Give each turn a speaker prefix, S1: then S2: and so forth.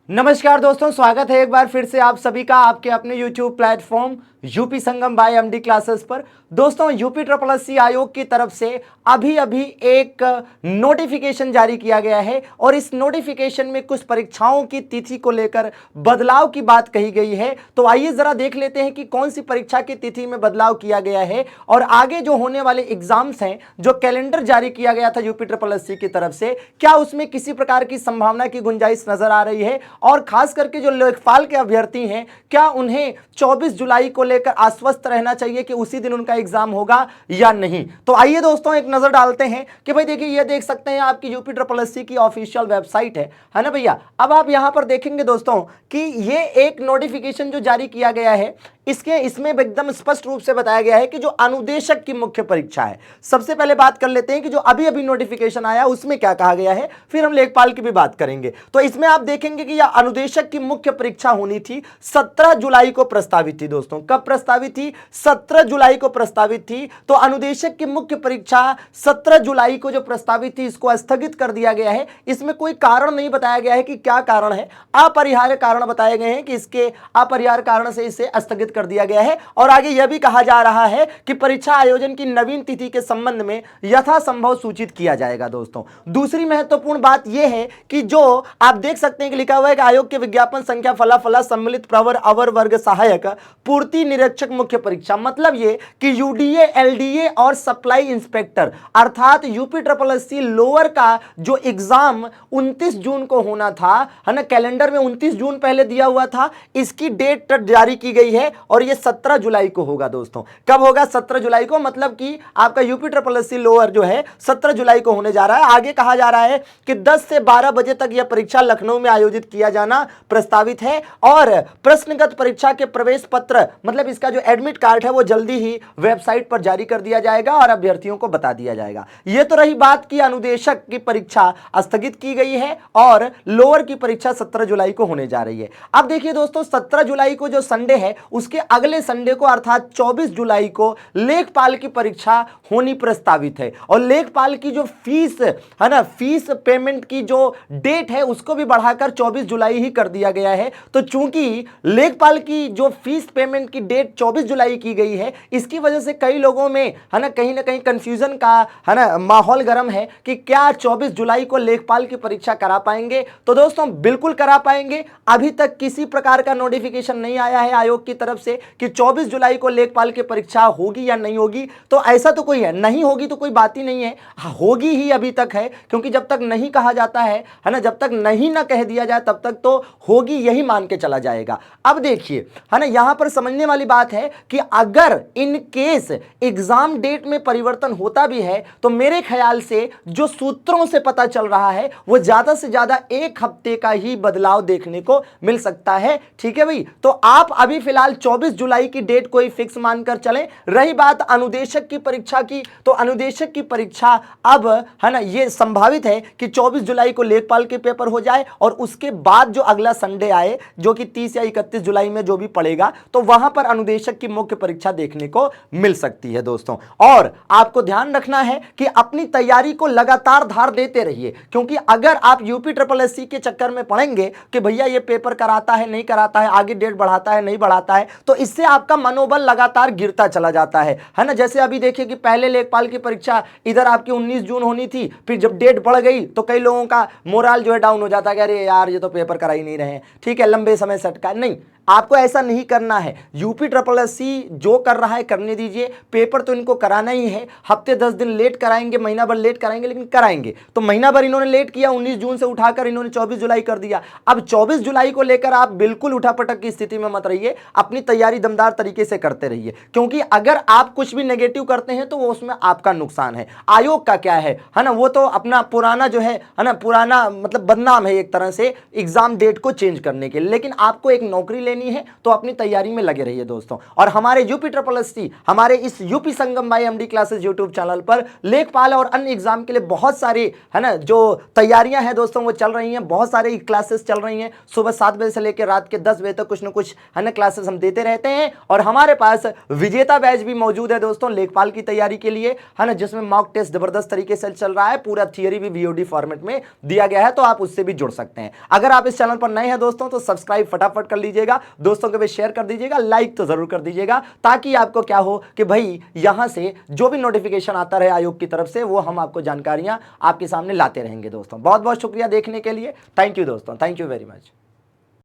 S1: नमस्कार दोस्तों, स्वागत है एक बार फिर से आप सभी का आपके अपने YouTube platform UP Sangam by MD classes पर। दोस्तों, यूपी ट्रिपल एससी आयोग की तरफ से अभी एक नोटिफिकेशन जारी किया गया है और इस नोटिफिकेशन में कुछ परीक्षाओं की तिथि को लेकर बदलाव की बात कही गई है। तो आइए जरा देख लेते हैं कि कौन सी परीक्षा की तिथि में बदलाव किया गया है और आगे जो होने वाले एग्जाम्स हैं, जो कैलेंडर जारी किया गया था यूपी ट्रिपल एससी की तरफ से, क्या उसमें किसी प्रकार की संभावना की गुंजाइश नजर आ रही है और खास करके जो लेखपाल के अभ्यर्थी हैं, क्या उन्हें 24 जुलाई को लेकर आश्वस्त रहना चाहिए कि उसी दिन उनका एग्जाम होगा या नहीं। तो आइए दोस्तों एक नजर डालते हैं कि भाई देखिए, ये देख सकते हैं आपकी यूपी ट्रिपल एससी की ऑफिशियल वेबसाइट है ना भैया। अब आप यहां पर देखेंगे दोस्तों कि ये एक नोटिफिकेशन जो जारी किया गया है, इसमें एकदम स्पष्ट रूप से बताया गया है कि जो अनुदेशक की मुख्य परीक्षा है। सबसे पहले बात कर लेते हैं कि जो अभी नोटिफिकेशन आया उसमें क्या कहा गया है, फिर हम लेखपाल की भी बात करेंगे। तो इसमें आप देखेंगे कि यह अनुदेशक की मुख्य परीक्षा होनी थी, 17 जुलाई को प्रस्तावित थी। दोस्तों, कब प्रस्तावित थी? 17 जुलाई को प्रस्तावित थी। तो अनुदेशक की मुख्य परीक्षा 17 जुलाई को जो प्रस्तावित थी, इसको स्थगित कर दिया गया है। इसमें कोई कारण नहीं बताया गया है कि क्या कारण है, अपरिहार्य कारण बताए गए हैं कि इसके अपरिहार्य कारण से इसे स्थगित कर दिया गया है। और आगे यह भी कहा जा रहा है कि परीक्षा आयोजन की नवीन तिथि के संबंध में यथासंभव सूचित किया जाएगा। दोस्तों, दूसरी महत्वपूर्ण बात यह है कि जो आप देख सकते हैं कि लिखा हुआ है कि आयोग के विज्ञापन संख्या फला सम्मिलित प्रवर अवर वर्ग सहायक पूर्ति निरीक्षक मुख्य परीक्षा, मतलब ये कि यूडीए, एलडीए और सप्लाई इंस्पेक्टर अर्थात यूपी ट्रिपल एससी लोअर का जो एग्जाम 29 जून को होना था, है ना, कैलेंडर में 29 जून पहले दिया हुआ था, इसकी डेट जारी की गई है और ये 17 जुलाई को होगा। दोस्तों, कब होगा? 17 जुलाई को, मतलब कि आपका यूपी ट्रिपल एससी लोअर जो है 17 जुलाई को होने जा रहा है। आगे कहा जा रहा है कि 10 से 12 बजे तक यह परीक्षा लखनऊ में आयोजित किया जाना प्रस्तावित है और प्रश्नगत परीक्षा के प्रवेश पत्र, मतलब इसका जो एडमिट कार्ड है, वो जल्दी ही वेबसाइट पर जारी कर दिया जाएगा और अभ्यर्थियों को बता दिया जाएगा। यह तो रही बात कि अनुदेशक की परीक्षा स्थगित की गई है और लोअर की परीक्षा 17 जुलाई को होने जा रही है। अब देखिए दोस्तों, 17 जुलाई को जो संडे है, उसके अगले संडे को अर्थात 24 जुलाई को लेखपाल की परीक्षा होनी प्रस्तावित है और लेखपाल की जो फीस है ना, फीस पेमेंट की जो डेट है, उसको भी बढ़ाकर 24 जुलाई ही कर दिया गया है। तो चूंकि लेखपाल की जो फीस पेमेंट की डेट 24 जुलाई की गई है, इसकी वजह से कई लोगों में है ना कहीं कंफ्यूजन का है ना माहौल गर्म है कि क्या 24 जुलाई को लेखपाल की परीक्षा करा पाएंगे। तो दोस्तों, बिल्कुल करा पाएंगे। अभी तक किसी प्रकार का नोटिफिकेशन नहीं आया है आयोग की तरफ से कि 24 जुलाई को लेखपाल की परीक्षा होगी या नहीं होगी। तो ऐसा तो कोई है, नहीं होगी तो कोई बात ही नहीं है, होगी ही अभी तक है, क्योंकि जब तक नहीं कहा जाता है ना, जब तक नहीं ना कह दिया जाए तब तक तो होगी यही मान के चला जाएगा। अब देखिए, है ना, यहां पर समझने वाली बात है कि अगर इन केस एग्जाम डेट में परिवर्तन होता भी है तो मेरे ख्याल से जो सूत्रों से पता चल रहा है वो ज्यादा से ज्यादा 1 हफ्ते का ही बदलाव देखने को मिल सकता है। ठीक है भाई, तो आप अभी फिलहाल 24 जुलाई की डेट कोई फिक्स मानकर चलें। रही बात अनुदेशक की परीक्षा की, तो अनुदेशक की परीक्षा अब है ना, ये संभावित है कि 24 जुलाई को लेखपाल के पेपर हो जाए और उसके बाद जो अगला संडे आए, जो कि 30 या 31 जुलाई में जो भी पड़ेगा, तो वहां पर अनुदेशक की मुख्य परीक्षा देखने को मिल सकती है। दोस्तों, और आपको ध्यान रखना है कि अपनी तैयारी को लगातार धार देते रहिए, क्योंकि अगर आप यूपी ट्रिपल एससी के चक्कर में पड़ेंगे कि भैया ये पेपर कराता है नहीं कराता है, आगे डेट बढ़ाता है नहीं बढ़ाता है, तो इससे आपका मनोबल लगातार गिरता चला जाता है ना। जैसे अभी देखिए कि पहले लेखपाल की परीक्षा इधर आपकी 19 जून होनी थी, फिर जब डेट बढ़ गई तो कई लोगों का मोरल जो है डाउन हो जाता है कि अरे यार ये तो पेपर करा ही नहीं रहे, ठीक है, लंबे समय से अटका। नहीं, आपको ऐसा नहीं करना है। यूपी ट्रिपल एससी जो कर रहा है करने दीजिए, पेपर तो इनको कराना ही है। हफ्ते 10 दिन लेट कराएंगे, महीना भर लेट कराएंगे, लेकिन कराएंगे। तो महीना भर इन्होंने लेट किया, 19 जून से उठाकर इन्होंने 24 जुलाई कर दिया। अब 24 जुलाई को लेकर आप बिल्कुल उठापटक की स्थिति में मत रहिए, अपनी तैयारी दमदार तरीके से करते रहिए, क्योंकि अगर आप कुछ भी नेगेटिव करते हैं तो वो उसमें आपका नुकसान है। आयोग का क्या है ना, वो तो अपना पुराना जो है ना, पुराना मतलब बदनाम है एक तरह से एग्जाम डेट को चेंज करने के लिए, लेकिन आपको एक नौकरी लेनी लेनी है तो अपनी तैयारी में लगे रहिए दोस्तों। और हमारे यूपी ट्रिपल एससी, हमारे इस UP Sangam by MD classes YouTube channel पर लेखपाल और अन्य एग्जाम के लिए बहुत सारी है ना जो तैयारियां हैं दोस्तों वो चल रही हैं। बहुत सारे क्लासेस चल रही हैं, सुबह 7 बजे से लेकर रात के 10 बजे तक कुछ न कुछ है ना क्लासेस हम देते रहते हैं। और हमारे पास विजेता बैच भी मौजूद है दोस्तों लेखपाल की तैयारी के लिए, है ना, जिसमें मॉक टेस्ट जबरदस्त तरीके से चल रहा है, पूरा थियरी भी वीओडी फॉर्मेट में दिया गया है, तो आप उससे भी जुड़ सकते हैं। अगर आप इस चैनल पर नए हैं दोस्तों तो सब्सक्राइब फटाफट कर लीजिएगा, दोस्तों के भी शेयर कर दीजिएगा, लाइक तो जरूर कर दीजिएगा, ताकि आपको क्या हो कि भाई यहां से जो भी नोटिफिकेशन आता रहे आयोग की तरफ से वो हम आपको जानकारियां आपके सामने लाते रहेंगे दोस्तों। बहुत बहुत शुक्रिया देखने के लिए, थैंक यू दोस्तों, थैंक यू वेरी मच।